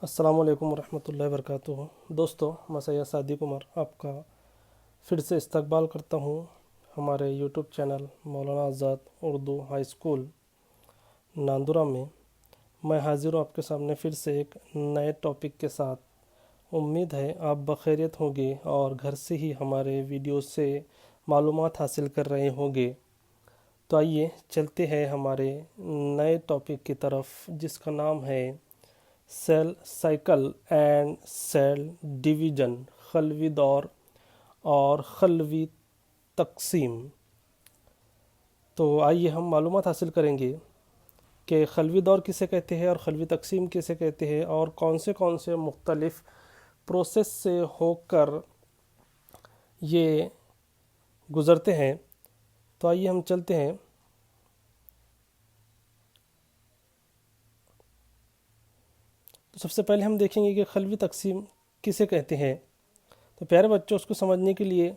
السلام علیکم ورحمۃ اللہ وبرکاتہ۔ دوستو، میں سید صادق عمر آپ کا پھر سے استقبال کرتا ہوں ہمارے YouTube channel Maulana Azad Urdu high school ناندورہ میں۔ میں حاضر ہوں آپ کے سامنے پھر سے ایک نئے ٹاپک کے ساتھ۔ امید ہے آپ بخیریت ہوں گے اور گھر سے ہی ہمارے ویڈیو سے معلومات حاصل کر رہے ہوں گے۔ تو آئیے چلتے ہیں ہمارے نئے ٹاپک کی طرف، جس کا نام ہے cell cycle and cell division, خلوی دور اور خلوی تقسیم۔ تو آئیے ہم معلومات حاصل کریں گے کہ خلوی دور کسے کہتے ہیں اور خلوی تقسیم کسے کہتے ہیں، اور کون سے مختلف پروسیس سے ہو کر یہ گزرتے ہیں۔ تو آئیے ہم چلتے ہیں۔ تو سب سے پہلے ہم دیکھیں گے کہ خلوی تقسیم کسے کہتے ہیں۔ تو پیارے بچوں، اس کو سمجھنے کے لیے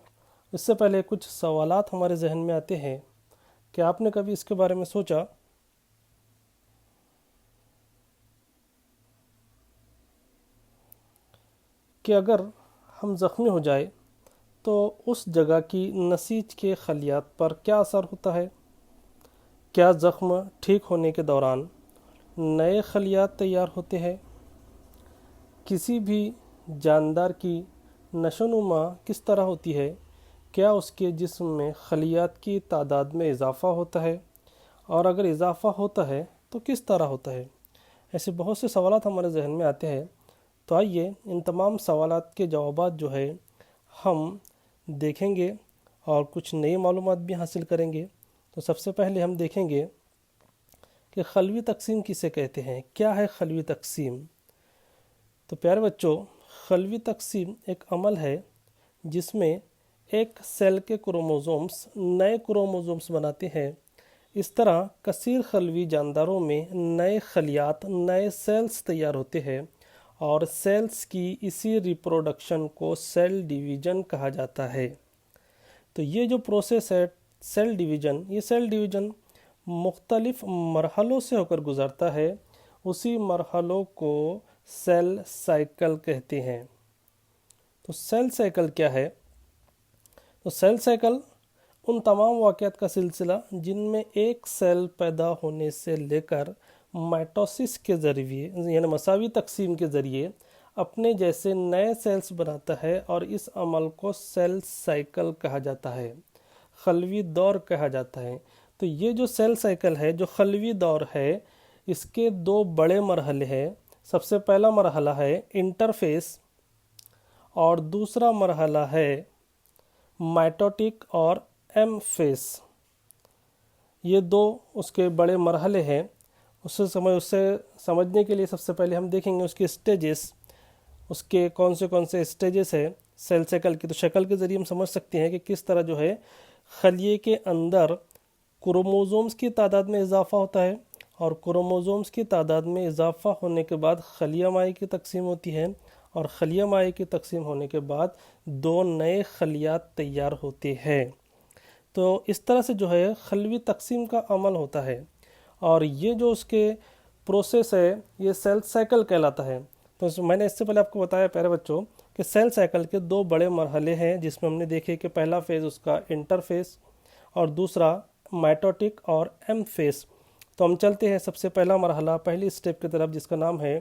اس سے پہلے کچھ سوالات ہمارے ذہن میں آتے ہیں کہ آپ نے کبھی اس کے بارے میں سوچا کہ اگر ہم زخمی ہو جائے تو اس جگہ کی نسیج کے خلیات پر کیا اثر ہوتا ہے؟ کیا زخم ٹھیک ہونے کے دوران نئے خلیات تیار ہوتے ہیں؟ کسی بھی جاندار کی نشو و نما کس طرح ہوتی ہے؟ کیا اس کے جسم میں خلیات کی تعداد میں اضافہ ہوتا ہے؟ اور اگر اضافہ ہوتا ہے تو کس طرح ہوتا ہے؟ ایسے بہت سے سوالات ہمارے ذہن میں آتے ہیں۔ تو آئیے ان تمام سوالات کے جوابات جو ہے ہم دیکھیں گے اور کچھ نئی معلومات بھی حاصل کریں گے۔ تو سب سے پہلے ہم دیکھیں گے کہ خلوی تقسیم کسے کہتے ہیں، کیا ہے خلوی تقسیم؟ تو پیارے بچوں، خلوی تقسیم ایک عمل ہے جس میں ایک سیل کے کروموزومز نئے کروموزومز بناتے ہیں۔ اس طرح کثیر خلوی جانداروں میں نئے خلیات، نئے سیلز تیار ہوتے ہیں، اور سیلز کی اسی ریپروڈکشن کو سیل ڈویژن کہا جاتا ہے۔ تو یہ جو پروسیس ہے سیل ڈویژن، یہ سیل ڈویژن مختلف مرحلوں سے ہو کر گزرتا ہے۔ اسی مرحلوں کو سیل سائیکل کہتے ہیں۔ تو سیل سائیکل کیا ہے؟ تو سیل سائیکل ان تمام واقعات کا سلسلہ جن میں ایک سیل پیدا ہونے سے لے کر مائٹوسس کے ذریعے، یعنی مساوی تقسیم کے ذریعے اپنے جیسے نئے سیلز بناتا ہے، اور اس عمل کو سیل سائیکل کہا جاتا ہے، خلوی دور کہا جاتا ہے۔ تو یہ جو سیل سائیکل ہے، جو خلوی دور ہے، اس کے دو بڑے مرحلے ہیں۔ سب سے پہلا مرحلہ ہے انٹرفیس، اور دوسرا مرحلہ ہے مائٹوٹک اور ایم فیس۔ یہ دو اس کے بڑے مرحلے ہیں۔ اسے سمجھنے کے لیے سب سے پہلے ہم دیکھیں گے اس کے سٹیجز، اس کے کون سے سٹیجز ہیں سیل سائیکل کی۔ تو شکل کے ذریعے ہم سمجھ سکتے ہیں کہ کس طرح جو ہے خلیے کے اندر کروموزومز کی تعداد میں اضافہ ہوتا ہے، اور کروموزومز کی تعداد میں اضافہ ہونے کے بعد خلیہ مائع کی تقسیم ہوتی ہے، اور خلیہ مائع کی تقسیم ہونے کے بعد دو نئے خلیات تیار ہوتے ہیں۔ تو اس طرح سے جو ہے خلوی تقسیم کا عمل ہوتا ہے، اور یہ جو اس کے پروسیس ہے یہ سیل سائیکل کہلاتا ہے۔ تو میں نے اس سے پہلے آپ کو بتایا پیارے بچوں کہ سیل سائیکل کے دو بڑے مرحلے ہیں، جس میں ہم نے دیکھے کہ پہلا فیز اس کا انٹرفیس اور دوسرا مائٹوٹک اور ایم فیز۔ تو ہم چلتے ہیں سب سے پہلا مرحلہ، پہلی سٹیپ کی طرف، جس کا نام ہے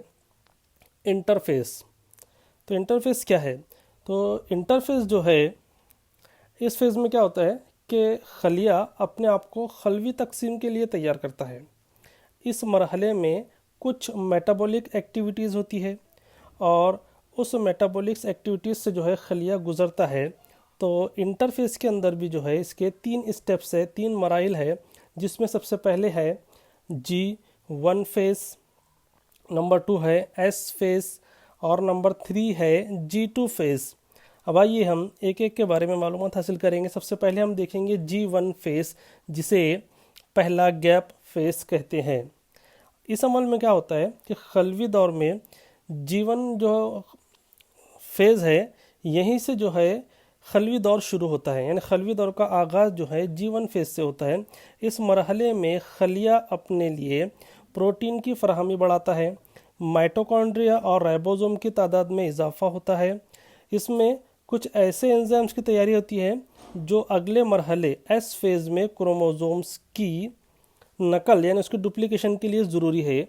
انٹرفیس۔ تو انٹرفیس کیا ہے؟ تو انٹرفیس جو ہے، اس فیز میں کیا ہوتا ہے کہ خلیہ اپنے آپ کو خلوی تقسیم کے لیے تیار کرتا ہے۔ اس مرحلے میں کچھ میٹابولک ایکٹیویٹیز ہوتی ہے، اور اس میٹابولکس ایکٹیویٹیز سے جو ہے خلیہ گزرتا ہے۔ تو انٹرفیس کے اندر بھی جو ہے اس کے 3 اسٹیپس ہے، 3 مراحل ہے، جس میں سب سے پہلے ہے G1 فیز، نمبر 2 ہے S فیز، اور نمبر 3 ہے G2 فیز۔ اب آئیے ہم ایک ایک کے بارے میں معلومات حاصل کریں گے۔ سب سے پہلے ہم دیکھیں گے G1 فیز، جسے پہلا گیپ فیز کہتے ہیں۔ اس عمل میں کیا ہوتا ہے کہ خلوی دور میں G1 جو فیز ہے، یہیں سے جو ہے خلوی دور شروع ہوتا ہے، یعنی خلوی دور کا آغاز جو ہے G1 فیز سے ہوتا ہے۔ اس مرحلے میں خلیہ اپنے لیے پروٹین کی فراہمی بڑھاتا ہے، माइटोकॉन्ड्रिया और राइबोसोम की तादाद में इजाफा होता है। इसमें कुछ ऐसे एंजाइम्स की तैयारी होती है जो अगले मरहले एस फेज़ में क्रोमोसोम्स की नकल यानी उसकी डुप्लीकेशन के लिए ज़रूरी है।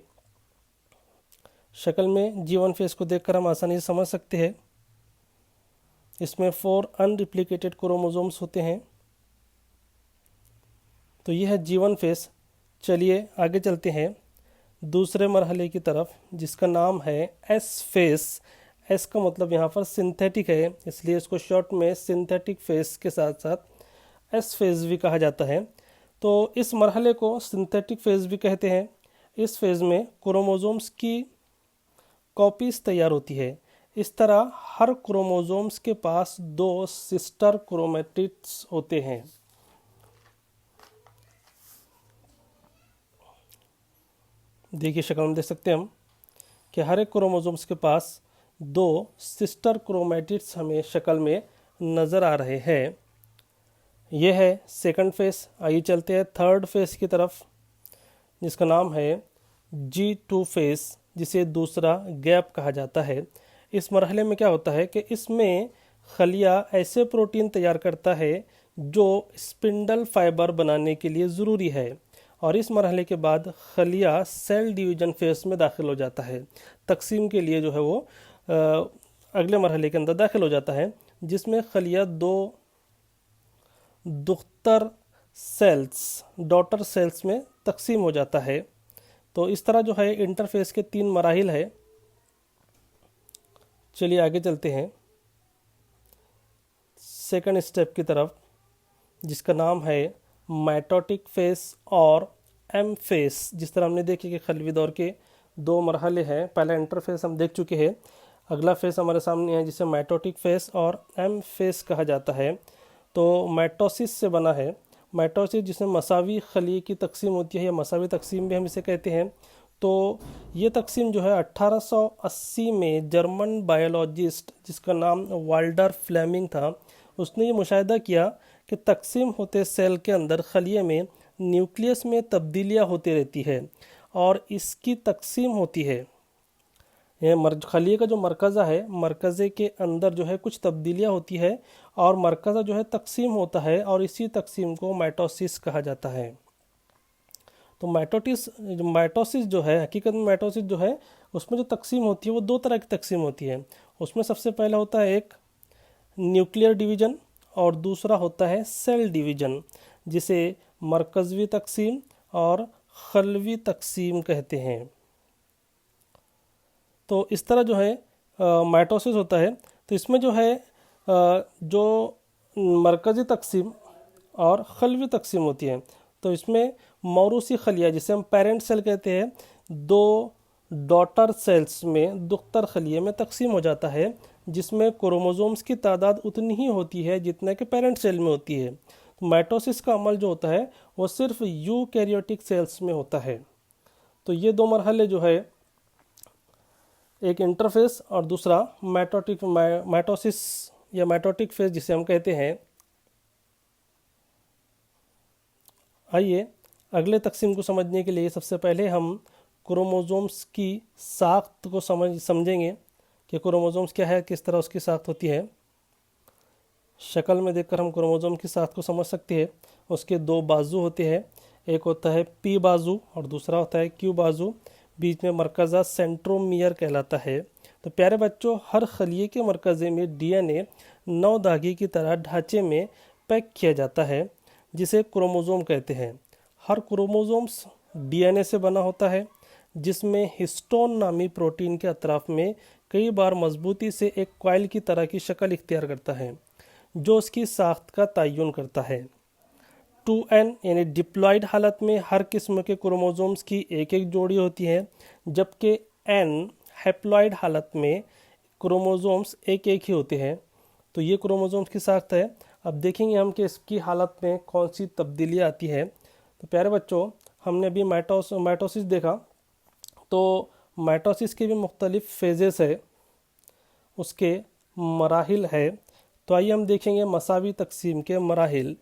शक्ल में G1 फेज़ को देखकर हम आसानी से समझ सकते हैं। इसमें 4 अनरिप्लिकेटेड क्रोमोसोम्स होते हैं। तो यह है G1 फेज़। चलिए आगे चलते हैं दूसरे मरहले की तरफ, जिसका नाम है एस फेज़। एस का मतलब यहाँ पर सिंथेटिक है, इसलिए इसको शॉर्ट में सिंथेटिक फेज़ के साथ साथ एस फेज़ भी कहा जाता है। तो इस मरहले को सिंथेटिक फेज़ भी कहते हैं। इस फेज़ में क्रोमोसोम्स की कॉपीज तैयार होती है। इस तरह हर क्रोमोसोम्स के पास 2 सिस्टर क्रोमेटिड्स होते हैं। देखिए शक्ल में देख सकते हैं हम कि हर एक क्रोमोसोम्स के पास 2 सिस्टर क्रोमेटिड्स हमें शक्ल में नज़र आ रहे हैं। यह है सेकंड फेज़। आइए चलते हैं थर्ड फेज़ की तरफ, जिसका नाम है G2 फेज़, जिसे दूसरा गैप कहा जाता है। इस मरहले में क्या होता है कि इसमें खलिया ऐसे प्रोटीन तैयार करता है जो स्पिंडल फाइबर बनाने के लिए ज़रूरी है, और इस मरहले के बाद खलिया सेल डिवीजन फेज़ में दाखिल हो जाता है। तकसीम के लिए जो है वो अगले मरहले के अंदर दाखिल हो जाता है, जिसमें खलिया 2 दुख्तर सेल्स डॉटर सेल्स में तकसीम हो जाता है। तो इस तरह जो है इंटरफेस के 3 मराहिल है। चलिए आगे चलते हैं सेकंड स्टेप की तरफ, जिसका नाम है माइटोटिक फेस और एम फेस। जिस तरह हमने देखे कि खलवी दौर के 2 मरहले हैं। पहला इंटरफेस हम देख चुके हैं, अगला फेस हमारे सामने है जिसे माइटोटिक फेस और एम फेस कहा जाता है। तो माइटोसिस से बना है। माइटोसिस जिसमें मसावी खली की तकसीम होती है, या मसावी तकसीम भी हम इसे कहते हैं। तो ये तकसीम जो है 1880 में जर्मन बायोलॉजिस्ट जिसका नाम वाल्डर फ्लेमिंग था, उसने ये मुशाहिदा किया कि तकसीम होते सेल के अंदर खलिए में न्यूक्लियस में तब्दीलियाँ होती रहती है, और इसकी तकसीम होती है। यह खलिए का जो मरकज़ा है, मरकज़े के अंदर जो है कुछ तब्दीलियाँ होती है, और मरकज़ा जो है तकसीम होता है, और इसी तकसीम को माइटोसिस कहा जाता है। तो माइटोसिस जो है, हकीकत में माइटोसिस जो है उसमें जो तकसीम होती है वो 2 तरह की तकसीम होती है। उसमें सबसे पहला होता है एक न्यूक्लियर डिवीज़न, और दूसरा होता है सेल डिवीज़न, जिसे मरकज़वी तकसीम और खलवी तकसीम कहते हैं। तो इस तरह जो है माइटोसिस होता है। तो इसमें जो है जो मरकज़ी तकसीम और खलवी तकसीम होती है, तो इसमें मौरूसी खलिया जिसे हम पेरेंट सेल कहते हैं 2 डॉटर सेल्स में दुख्तर खलिए में तकसीम हो जाता है, जिसमें क्रोमोसोम्स की तादाद उतनी ही होती है जितना कि पेरेंट सेल में होती है। तो माइटोसिस का अमल जो होता है वो सिर्फ यूकैरियोटिक सेल्स में होता है। तो ये 2 मरहले जो है, एक इंटरफेस और दूसरा माइटोसिस या माइटोटिक फेज जिसे हम कहते हैं। आइए अगले तकसीम को समझने के लिए सबसे पहले हम क्रोमोसोम्स की साख्त को समझेंगे कि क्रोमोसोम्स क्या है, किस तरह उसकी साख्त होती है। शक्ल में देखकर हम क्रोमोसोम की साख्त को समझ सकते हैं। उसके 2 बाजू होते हैं, एक होता है पी बाजू और दूसरा होता है क्यू बाजू। बीच में मरकज़ा सेंट्रोमियर कहलाता है। तो प्यारे बच्चों, हर खलिए के मरकज़े में डीएनए 9 धागे की तरह ढांचे में पैक किया जाता है, जिसे क्रोमोसोम कहते हैं। हर क्रोमोसोम्स डीएनए से बना होता है, जिसमें हिस्टोन नामी प्रोटीन के अतराफ में कई बार मजबूती से एक कॉइल की तरह की शक्ल इख्तियार करता है, जो उसकी साख्त का तयन करता है। 2n यानी डिप्लॉयड हालत में हर किस्म के क्रोमोसोम्स की एक एक जोड़ी होती है, जबकि n हैप्लॉयड हालत में क्रोमोसोम्स एक एक ही होते हैं। तो ये क्रोमोसोम्स की साख्त है। अब देखेंगे हम कि इसकी हालत में कौन सी तब्दीलियाँ आती है। तो प्यारे बच्चों, हमने अभी माइटोसिस देखा। तो माइटोसिस के भी मुख्तलिफ फेजेस है, उसके मराहिल है। तो आइए हम देखेंगे मसावी तकसीम के मराहिल।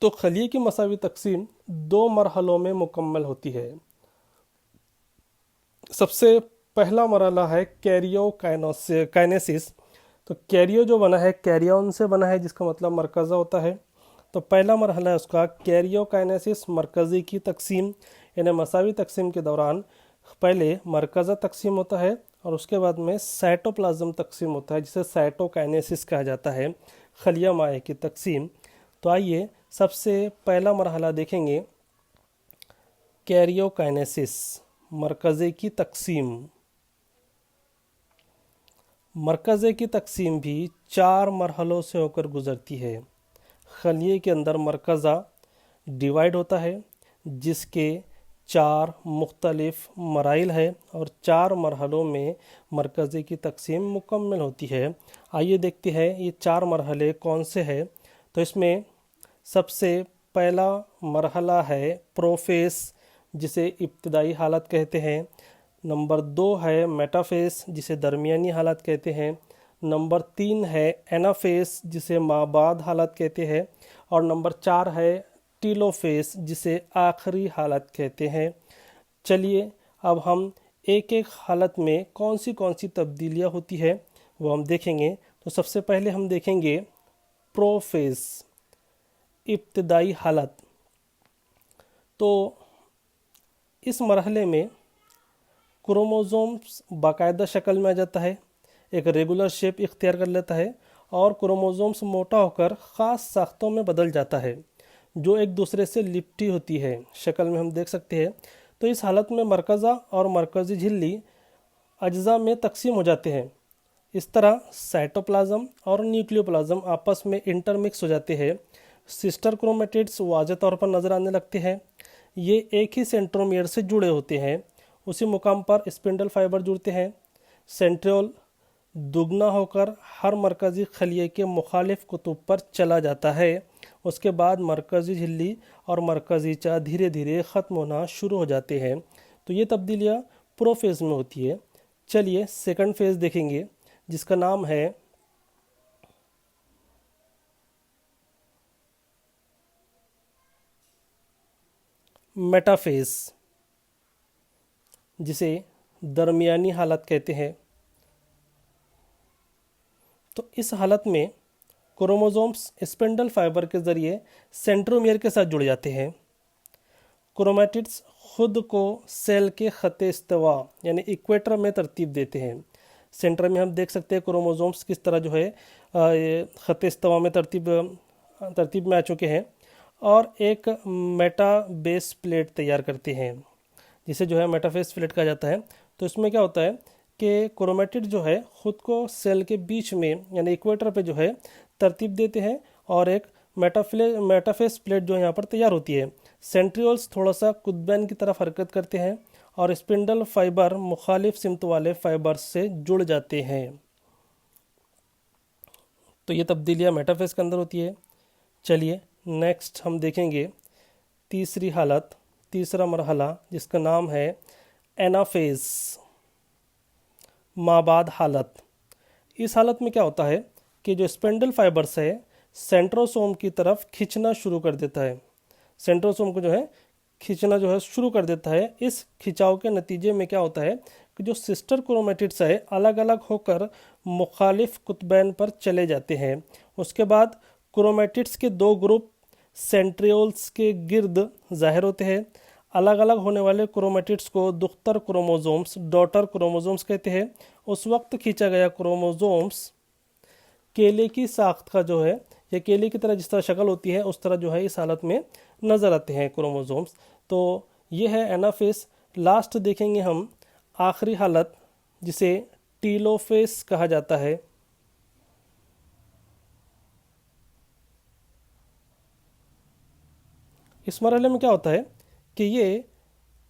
तो खलिए की मसावी तकसीम 2 मरहलों में मुकम्मल होती है। सबसे पहला मरहला है कैरियोकाइनेसिस। तो कैरियो जो बना है कैरियन से बना है, जिसका मतलब मरकज़ा होता है। तो पहला मरहला है उसका कैरियोकाइनेसिस, मरकज़ी की तकसीम, यानी मसावी तकसीम के दौरान पहले मरकज़ा तकसीम होता है और उसके बाद में साइटोप्लाज्म तकसीम होता है, जिसे साइटोकाइनेसिस कहा जाता है, खलिया माए की तकसीम। तो आइए सबसे पहला मरहला देखेंगे, कैरियोकाइनेसिस, मरकज़े की तकसीम। मरकज़े की तकसीम भी 4 मरहलों से होकर गुज़रती है। खलिए के अंदर मरकज़ा डिवाइड होता है, जिसके 4 मुख्तलिफ मराइल है और 4 मरहलों में मरकज़े की तकसीम मुकम्मल होती है। आइए देखते हैं ये 4 मरहले कौन से हैं। तो इसमें सबसे पहला मरहला है प्रोफेस, जिसे इब्तदाई हालत कहते हैं। नंबर 2 है मेटाफेस, जिसे दरमियानी हालत कहते हैं। नंबर 3 है एनाफेस, जिसे माबाद हालत कहते हैं। और नंबर 4 है टीलोफेस, जिसे आखिरी हालत कहते हैं। चलिए अब हम एक एक हालत में कौन सी तब्दीलियाँ होती है वो हम देखेंगे। तो सबसे पहले हम देखेंगे प्रोफेस, इब्तदाई हालत। तो इस मरहले में क्रोमोसोम्स बाकायदा शक्ल में आ जाता है, एक रेगुलर शेप इख्तियार कर लेता है और क्रोमोसोम्स मोटा होकर ख़ास साख्तों में बदल जाता है, जो एक दूसरे से लिपटी होती है, शक्ल में हम देख सकते हैं। तो इस हालत में मरकज़ा और मरकज़ी झिल्ली अज्जा में तकसीम हो जाते हैं। इस तरह साइटोप्लाज्म और न्यूक्लियोप्लाज्म आपस में इंटरमिक्स हो जाते हैं। सिस्टर क्रोमेटिड्स वाज़ेह तौर पर नज़र आने लगते हैं। ये एक ही सेंट्रोमियर से जुड़े होते हैं। उसी मुकाम पर स्पिंडल फाइबर जुड़ते हैं। सेंट्रियोल दुगना होकर हर मरकज़ी खलिए के मुखालिफ कुतुब पर चला जाता है। उसके बाद मरकज़ी झिल्ली और मरकज़ी चा धीरे धीरे ख़त्म होना शुरू हो जाते हैं। तो ये तब्दीलियाँ प्रोफेज़ में होती है। चलिए सेकंड फेज़ देखेंगे, जिसका नाम है मेटाफेज़, जिसे दरमियानी हालत कहते हैं। तो इस हालत में क्रोमोसोम्स स्पिंडल फाइबर के ज़रिए सेंट्रोमियर के साथ जुड़ जाते हैं। क्रोमैटिड्स खुद को सेल के ख़त इस्तिवा यानी इक्वेटर में तरतीब देते हैं। सेंटर में हम देख सकते हैं क्रोमोसोम्स किस तरह जो है ख़त इस्तिवा में तरतीब में आ चुके हैं और एक मेटा बेस प्लेट तैयार करते हैं, जिसे जो है मेटाफेस प्लेट कहा जाता है। तो इसमें क्या होता है कि क्रोमैटिड जो है ख़ुद को सेल के बीच में यानी इक्वेटर पे जो है तरतीब देते हैं और एक मेटाफेस प्लेट जो है यहाँ पर तैयार होती है। सेंट्रियोल्स थोड़ा सा कुतबैन की तरफ हरकत करते हैं और स्पिंडल फाइबर मुखालिफ सिमत वाले फाइबर से जुड़ जाते हैं। तो ये तब्दीलियाँ मेटाफेस के अंदर होती है। चलिए नेक्स्ट हम देखेंगे तीसरी हालत, तीसरा मरहला, जिसका नाम है एनाफेज, माबाद हालत। इस हालत में क्या होता है कि जो स्पिंडल फाइबर्स है सेंट्रोसोम की तरफ खींचना शुरू कर देता है। सेंट्रोसोम को जो है खींचना जो है शुरू कर देता है। इस खिंचाव के नतीजे में क्या होता है कि जो सिस्टर क्रोमेटिड्स है अलग अलग होकर मुखालिफ कुतबैन पर चले जाते हैं। उसके बाद क्रोमेटिड्स के 2 ग्रुप सेंट्रियोल्स के गिर्द ज़ाहिर होते हैं। अलग अलग होने वाले क्रोमेटिड्स को दुख्तर क्रोमोसोम्स, डॉटर क्रोमोसोम्स कहते हैं। उस वक्त खींचा गया क्रोमोसोम्स केले की साख्त का जो है या केले की तरह जिस तरह शक्ल होती है उस तरह जो है इस हालत में नज़र आते हैं क्रोमोसोम्स। तो ये है एनाफेस। लास्ट देखेंगे हम आखिरी हालत, जिसे टीलोफेस कहा जाता है। इस मरहले में क्या होता है कि ये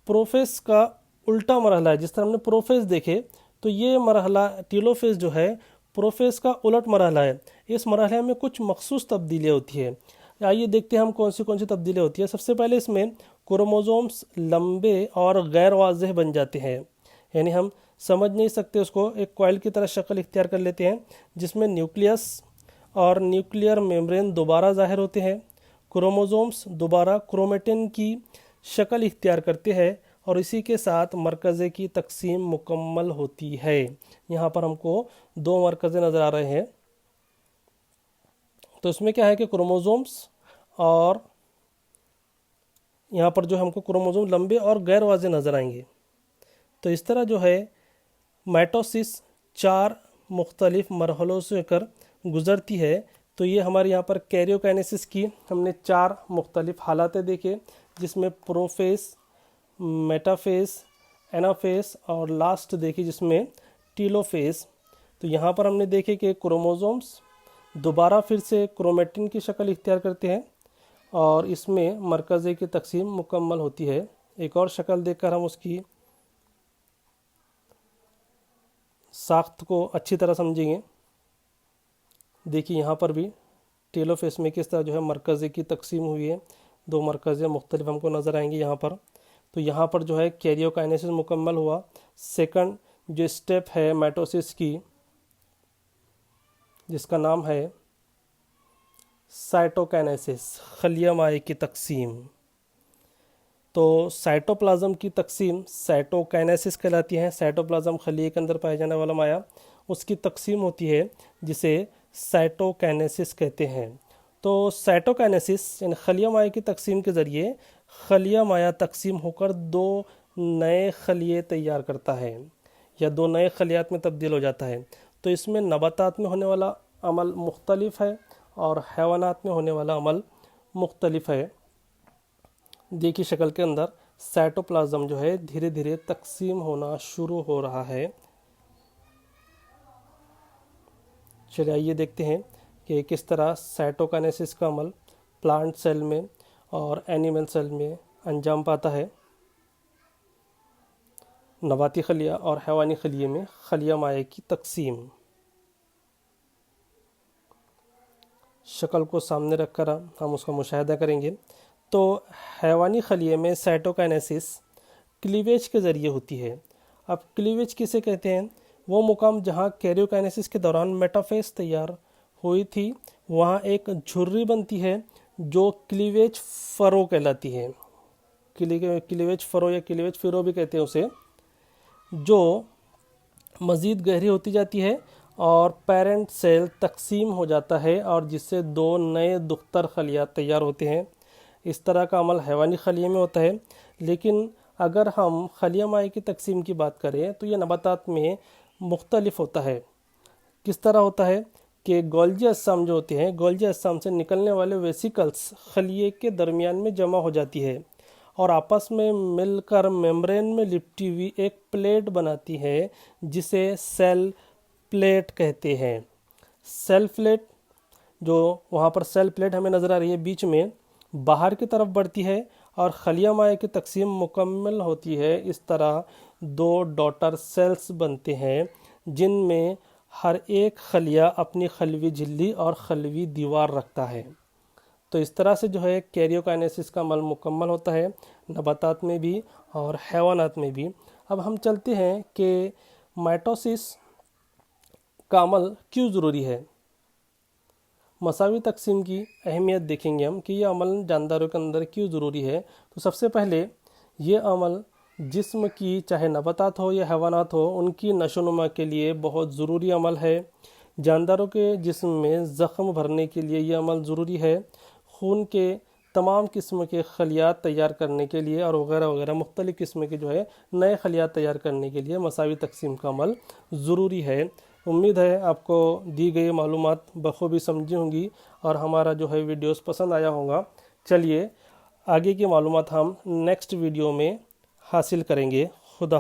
प्रोफेस का उल्टा मरहला है। जिस तरह हमने प्रोफेस देखे तो ये मरहला टीलोफेस जो है प्रोफेस का उलट मरहला है। इस मरहले में कुछ मखसूस तब्दीलियाँ होती है। आइए देखते हैं हम कौन सी तब्दीलियाँ होती है। सबसे पहले इसमें क्रोमोसोम्स लंबे और गैर वाज़ेह बन जाते हैं, यानी हम समझ नहीं सकते उसको, एक कॉइल की तरह शक्ल इख्तियार कर लेते हैं, जिसमें न्यूक्लियस और न्यूक्लियर मेम्ब्रेन दोबारा ज़ाहिर होते हैं। क्रोमोसोम्स दोबारा क्रोमेटिन की शक्ल इख्तियार करते हैं اور اسی کے ساتھ مرکزے کی تقسیم مکمل ہوتی ہے۔ یہاں پر ہم کو 2 مرکزے نظر آ رہے ہیں، تو اس میں کیا ہے کہ کروموزومز، اور یہاں پر جو ہم کو کروموزوم لمبے اور غیر واضح نظر آئیں گے۔ تو اس طرح جو ہے مائٹوسس 4 مختلف مرحلوں سے ہو کر گزرتی ہے۔ تو یہ ہمارے یہاں پر کیریوکائنیسس کی ہم نے 4 مختلف حالاتیں دیکھے، جس میں پروفیس، میٹافیس، اینافیس اور لاسٹ دیکھی جس میں ٹیلوفیس۔ تو یہاں پر ہم نے دیکھے کہ کروموزومز دوبارہ پھر سے کرومیٹن کی شکل اختیار کرتے ہیں اور اس میں مرکزے کی تقسیم مکمل ہوتی ہے۔ ایک اور شکل دیکھ کر ہم اس کی ساخت کو اچھی طرح سمجھیں گے۔ دیکھیے یہاں پر بھی ٹیلوفیس میں کس طرح جو ہے مرکزے کی تقسیم ہوئی ہے، 2 مرکزے مختلف ہم کو نظر آئیں گے یہاں پر۔ تو یہاں پر جو ہے کیریوکائنیسس مکمل ہوا۔ سیکنڈ جو اسٹیپ ہے مائٹوسس کی، جس کا نام ہے سائٹوکائنیسس، خلیہ مائع کی تقسیم۔ تو سائٹوپلازم کی تقسیم سائٹوکائنیسس کہلاتی ہے۔ سائٹوپلازم خلیے کے اندر پائے جانے والا مائع، اس کی تقسیم ہوتی ہے جسے سائٹوکائنیسس کہتے ہیں۔ تو سائٹوکائنیسس یعنی خلیہ مائع کی تقسیم کے ذریعے خلیہ مائع تقسیم ہو کر 2 نئے خلیے تیار کرتا ہے یا 2 نئے خلیات میں تبدیل ہو جاتا ہے۔ تو اس میں نباتات میں ہونے والا عمل مختلف ہے اور حیوانات میں ہونے والا عمل مختلف ہے۔ دیکھی شکل کے اندر سائٹوپلازم جو ہے دھیرے دھیرے تقسیم ہونا شروع ہو رہا ہے۔ چلیے آئیے دیکھتے ہیں کہ کس طرح سائٹوکائنیسس کا عمل پلانٹ سیل میں اور اینیمل سیل میں انجام پاتا ہے۔ نباتی خلیہ اور حیوانی خلیے میں خلیہ مائع کی تقسیم۔ شکل کو سامنے رکھ کر ہم اس کا مشاہدہ کریں گے۔ تو حیوانی خلیے میں سائٹوکائنیسس کلیویج کے ذریعے ہوتی ہے۔ اب کلیویج کسے کہتے ہیں؟ وہ مقام جہاں کیریوکائنیسس کے دوران میٹافیس تیار ہوئی تھی، وہاں ایک جھرری بنتی ہے جو کلیویج فرو کہلاتی ہے۔ کلیویج فرو یا کلیویج فرو بھی کہتے ہیں اسے، جو مزید گہری ہوتی جاتی ہے اور پیرنٹ سیل تقسیم ہو جاتا ہے اور جس سے 2 نئے دختر خلیات تیار ہوتے ہیں۔ اس طرح کا عمل حیوانی خلیے میں ہوتا ہے، لیکن اگر ہم خلیہ مائع کی تقسیم کی بات کریں تو یہ نباتات میں مختلف ہوتا ہے۔ کس طرح ہوتا ہے کہ گولجی اجسام جو ہوتے ہیں، گولجی اجسام سے نکلنے والے ویسیکلز خلیے کے درمیان میں جمع ہو جاتی ہے اور آپس میں مل کر میمبرین میں لپٹی ہوئی ایک پلیٹ بناتی ہے جسے سیل پلیٹ کہتے ہیں۔ سیل پلیٹ جو وہاں پر سیل پلیٹ ہمیں نظر آ رہی ہے بیچ میں، باہر کی طرف بڑھتی ہے اور خلیہ مائع کی تقسیم مکمل ہوتی ہے۔ اس طرح 2 ڈاٹر سیلز بنتے ہیں جن میں ہر ایک خلیہ اپنی خلوی جھلی اور خلوی دیوار رکھتا ہے۔ تو اس طرح سے جو ہے کیریوکائنیسس کا عمل مکمل ہوتا ہے نباتات میں بھی اور حیوانات میں بھی۔ اب ہم چلتے ہیں کہ مائٹوسس کا عمل کیوں ضروری ہے۔ مساوی تقسیم کی اہمیت دیکھیں گے ہم کہ یہ عمل جانداروں کے اندر کیوں ضروری ہے۔ تو سب سے پہلے یہ عمل جسم کی، چاہے نباتات ہو یا حیوانات ہو، ان کی نشو و نما کے لیے بہت ضروری عمل ہے۔ جانداروں کے جسم میں زخم بھرنے کے لیے یہ عمل ضروری ہے۔ خون کے تمام قسم کے خلیات تیار کرنے کے لیے اور وغیرہ وغیرہ مختلف قسم کے جو ہے نئے خلیات تیار کرنے کے لیے مساوی تقسیم کا عمل ضروری ہے۔ امید ہے آپ کو دی گئی معلومات بخوبی سمجھی ہوں گی اور ہمارا جو ہے ویڈیوز پسند آیا ہوگا۔ چلیے آگے کی معلومات ہم نیکسٹ ویڈیو میں حاصل کریں گے۔ خدا